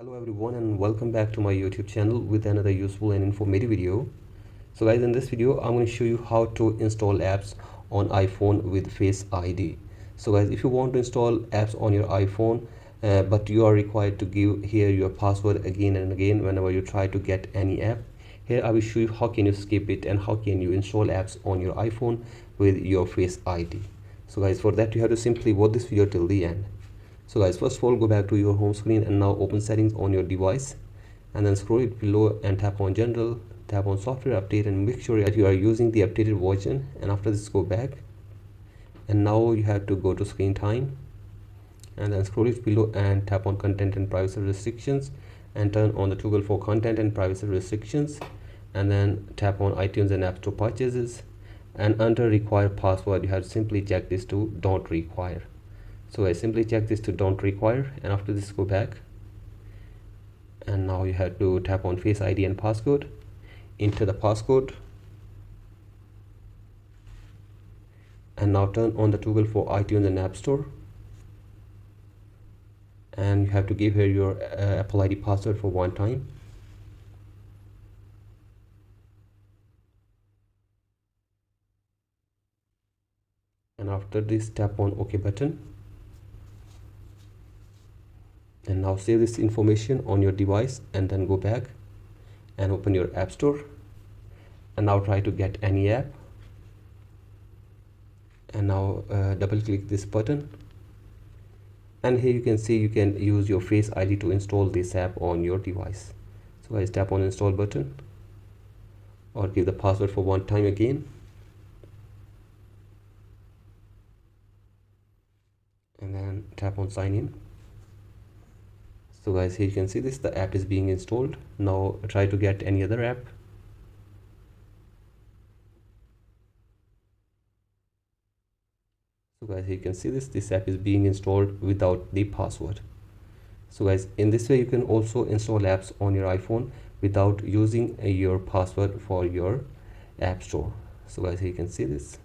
Hello everyone and welcome back to my YouTube channel with another useful and informative video. So guys, in this video I'm going to show you how to install apps on iPhone with Face ID. So guys, if you want to install apps on your iPhone but you are required to give here your password again and again whenever you try to get any app, here I will show you how can you skip it and how can you install apps on your iPhone with your Face ID. So guys, for that you have to simply watch this video till the end. So guys, first of all, go back to your home screen and now open settings on your device and then scroll it below and tap on general, tap on software update and make sure that you are using the updated version. And after this, go back and now you have to go to screen time and then scroll it below and tap on content and privacy restrictions and turn on the toggle for content and privacy restrictions and then tap on iTunes and App Store purchases, and under require password you have to simply check this to don't require. So I simply check this to don't require, and after this go back and now you have to tap on Face ID and passcode, enter the passcode and now turn on the toggle for iTunes and App Store and you have to give here your Apple ID password for one time. And after this tap on OK button and now save this information on your device and then go back and open your App Store and now try to get any app and now double click this button and here you can see you can use your Face ID to install this app on your device. So guys, tap on install button or give the password for one time again and then tap on sign in. So guys, here you can see this, the app is being installed. Now try to get any other app. So guys, here you can see this app is being installed without the password. So guys, in this way you can also install apps on your iPhone without using your password for your App Store. So guys, here you can see this,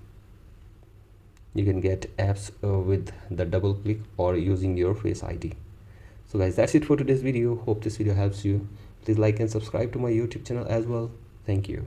you can get apps with the double click or using your Face ID. So guys, that's it for today's video. Hope this video helps you. Please like and subscribe to my YouTube channel as well. Thank you.